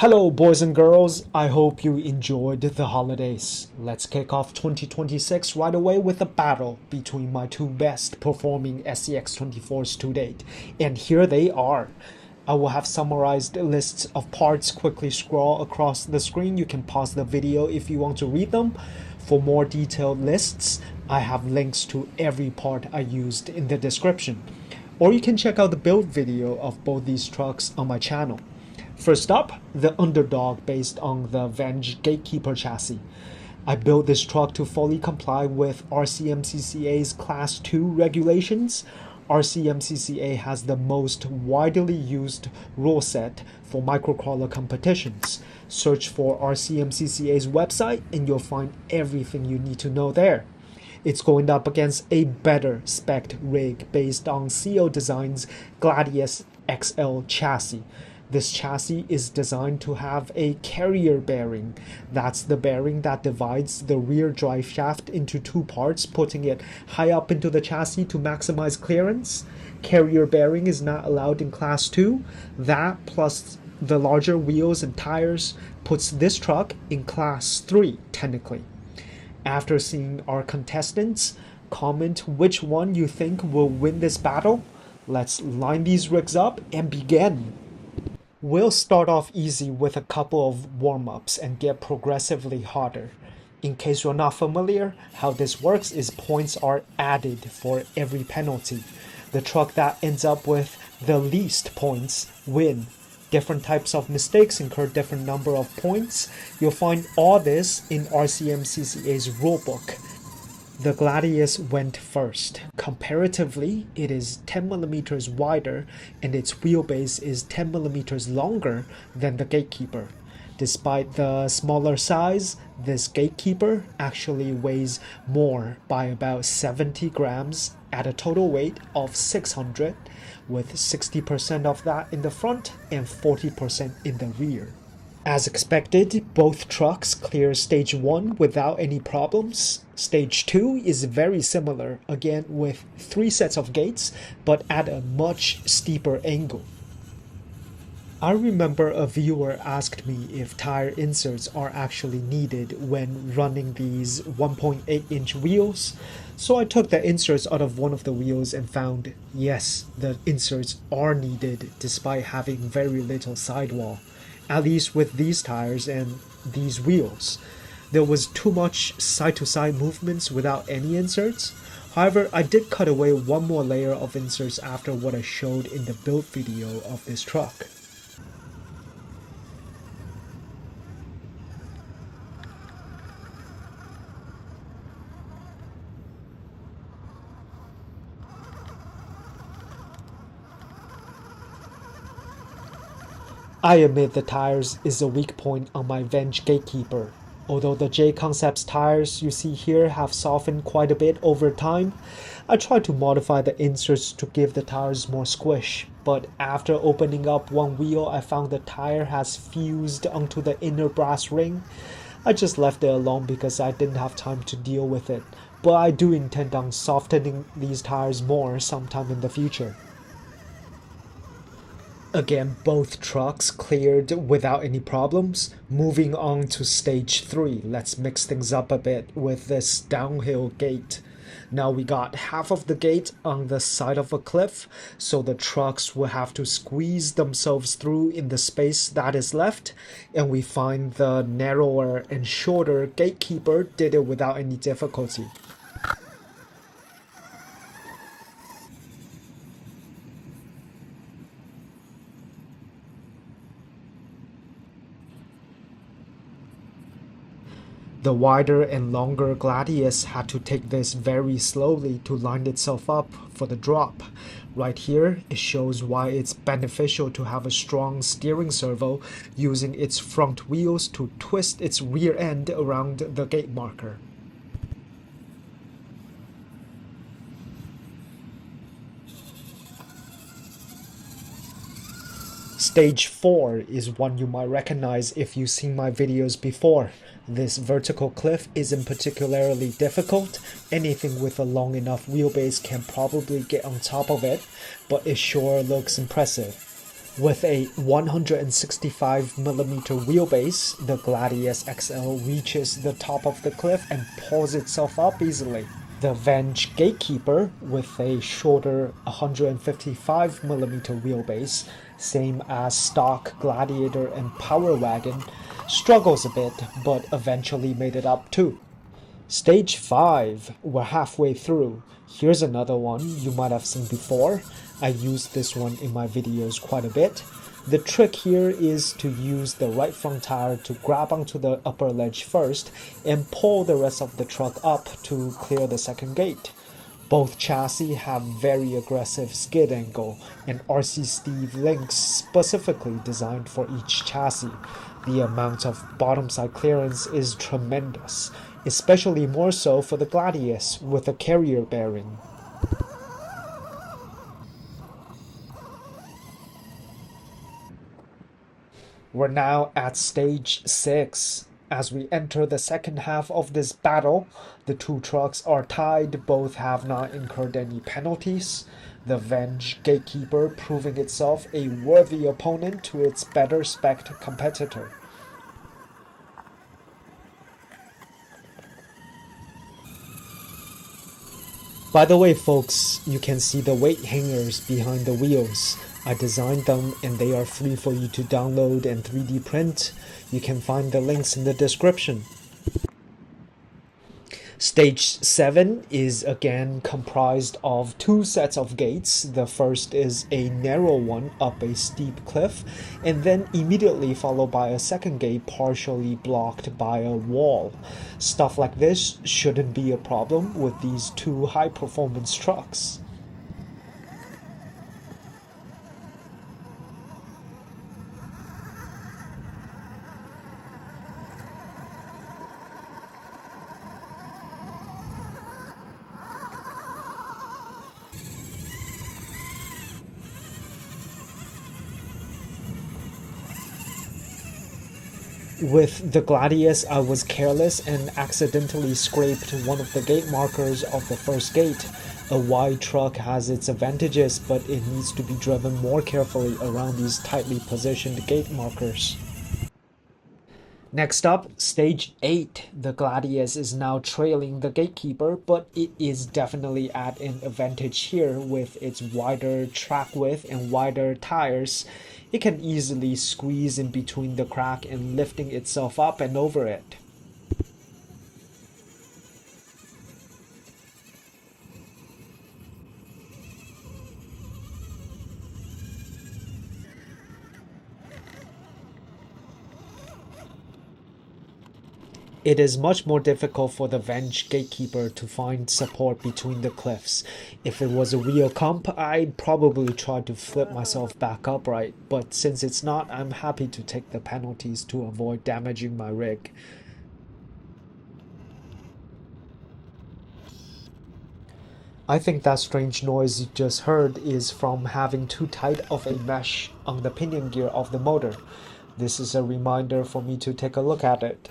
Hello boys and girls, I hope you enjoyed the holidays. Let's kick off 2026 right away with a battle between my two best performing SCX24s to date. And here they are. I will have summarized lists of parts quickly scroll across the screen. You can pause the video if you want to read them. For more detailed lists, I have links to every part I used in the description. Or you can check out the build video of both these trucks on my channel. First up, the underdog based on the V.ENG Gatekeeper chassis. I built this truck to fully comply with RCMCCA's Class 2 regulations. RCMCCA has the most widely used rule set for microcrawler competitions. Search for RCMCCA's website and you'll find everything you need to know there. It's going up against a better spec'd rig based on CO Designs GladiusXL chassis. This chassis is designed to have a carrier bearing. That's the bearing that divides the rear drive shaft into two parts, putting it high up into the chassis to maximize clearance. Carrier bearing is not allowed in Class 2. That plus the larger wheels and tires puts this truck in Class 3 technically. After seeing our contestants, comment which one you think will win this battle. Let's line these rigs up and begin. We'll start off easy with a couple of warm-ups and get progressively harder. In case you're not familiar, how this works is points are added for every penalty. The truck that ends up with the least points win. Different types of mistakes incur different number of points. You'll find all this in RCMCCA's rulebook. The Gladius went first. Comparatively, it is 10mm wider and its wheelbase is 10mm longer than the Gatekeeper. Despite the smaller size, this Gatekeeper actually weighs more by about 70 grams at a total weight of 600, with 60% of that in the front and 40% in the rear. As expected, both trucks clear Stage 1 without any problems. Stage 2 is very similar, again with 3 sets of gates, but at a much steeper angle. I remember a viewer asked me if tire inserts are actually needed when running these 1.8-inch wheels, so I took the inserts out of one of the wheels and found, yes, the inserts are needed despite having very little sidewall. At least with these tires and these wheels. There was too much side-to-side movements without any inserts. However, I did cut away one more layer of inserts after what I showed in the build video of this truck. I admit the tires is a weak point on my V.ENG Gatekeeper. Although the J-Concepts tires you see here have softened quite a bit over time, I tried to modify the inserts to give the tires more squish, but after opening up one wheel I found the tire has fused onto the inner brass ring. I just left it alone because I didn't have time to deal with it, but I do intend on softening these tires more sometime in the future. Again, both trucks cleared without any problems. Moving on to Stage 3, let's mix things up a bit with this downhill gate. Now we got half of the gate on the side of a cliff, so the trucks will have to squeeze themselves through in the space that is left, and we find the narrower and shorter Gatekeeper did it without any difficulty. The wider and longer Gladius had to take this very slowly to line itself up for the drop. Right here, it shows why it's beneficial to have a strong steering servo using its front wheels to twist its rear end around the gate marker. Stage 4 is one you might recognize if you've seen my videos before. This vertical cliff isn't particularly difficult. Anything with a long enough wheelbase can probably get on top of it, but it sure looks impressive. With a 165mm wheelbase, the GladiusXL reaches the top of the cliff and pulls itself up easily. The V.ENG Gatekeeper, with a shorter 155mm wheelbase, same as stock Gladiator and Power Wagon, struggles a bit, but eventually made it up too. Stage 5, we're halfway through. Here's another one you might have seen before. I used this one in my videos quite a bit. The trick here is to use the right front tire to grab onto the upper ledge first and pull the rest of the truck up to clear the second gate. Both chassis have very aggressive skid angle and RC Steve links specifically designed for each chassis. The amount of bottom side clearance is tremendous, especially more so for the Gladius with a carrier bearing. We're now at stage 6. As we enter the second half of this battle, the two trucks are tied, both have not incurred any penalties. The V.ENG Gatekeeper proving itself a worthy opponent to its better spec'd competitor. By the way, folks, you can see the weight hangers behind the wheels. I designed them and they are free for you to download and 3D print. You can find the links in the description. Stage 7 is again comprised of two sets of gates. The first is a narrow one up a steep cliff, and then immediately followed by a second gate partially blocked by a wall. Stuff like this shouldn't be a problem with these two high-performance trucks. With the Gladius, I was careless and accidentally scraped one of the gate markers of the first gate. A wide truck has its advantages, but it needs to be driven more carefully around these tightly positioned gate markers. Next up, stage 8. The Gladius is now trailing the Gatekeeper, but it is definitely at an advantage here with its wider track width and wider tires. It can easily squeeze in between the crack and lifting itself up and over it. It is much more difficult for the V.ENG Gatekeeper to find support between the cliffs. If it was a real comp, I'd probably try to flip myself back upright, but since it's not, I'm happy to take the penalties to avoid damaging my rig. I think that strange noise you just heard is from having too tight of a mesh on the pinion gear of the motor. This is a reminder for me to take a look at it.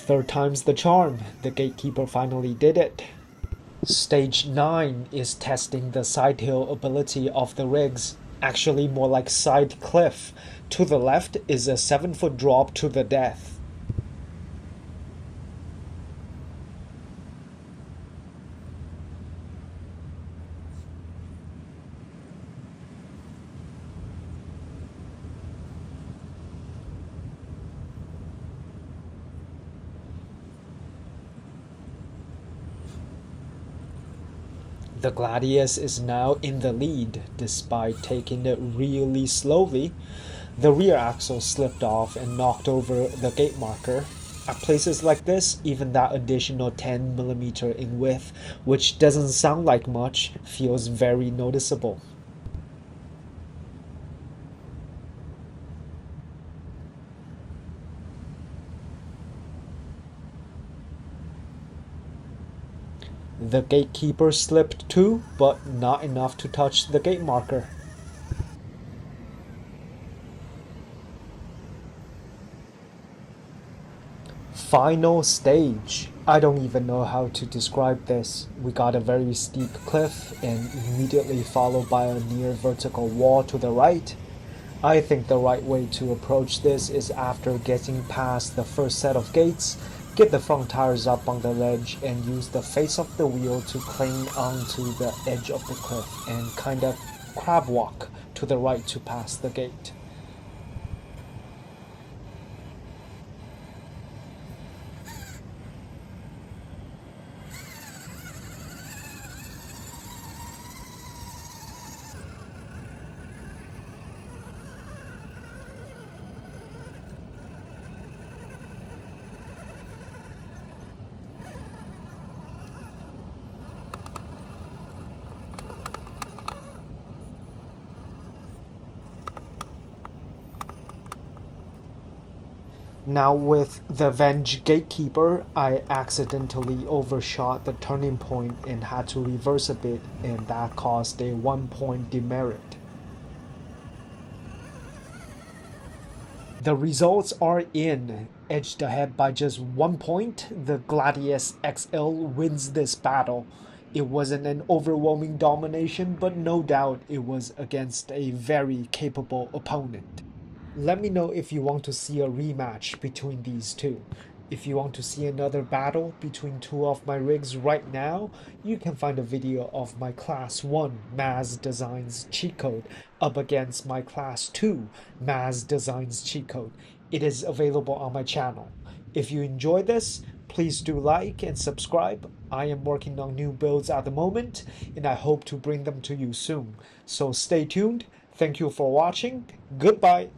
Third time's the charm. The Gatekeeper finally did it. Stage 9 is testing the side hill ability of the rigs. Actually more like side cliff. To the left is a 7-foot drop to the death. The Gladius is now in the lead, despite taking it really slowly. The rear axle slipped off and knocked over the gate marker. At places like this, even that additional 10mm in width, which doesn't sound like much, feels very noticeable. The Gatekeeper slipped too, but not enough to touch the gate marker. Final stage. I don't even know how to describe this. We got a very steep cliff and immediately followed by a near vertical wall to the right. I think the right way to approach this is after getting past the first set of gates, get the front tires up on the ledge and use the face of the wheel to cling onto the edge of the cliff and kind of crab walk to the right to pass the gate. Now with the V.ENG Gatekeeper, I accidentally overshot the turning point and had to reverse a bit, and that caused a 1-point demerit. The results are in. Edged ahead by just 1 point, the GladiusXL wins this battle. It wasn't an overwhelming domination, but no doubt it was against a very capable opponent. Let me know if you want to see a rematch between these two. If you want to see another battle between two of my rigs right now, you can find a video of my Class 1 MAZ Designs cheat code up against my Class 2 MAZ Designs cheat code. It is available on my channel. If you enjoy this, please do like and subscribe. I am working on new builds at the moment, and I hope to bring them to you soon. So stay tuned. Thank you for watching. Goodbye.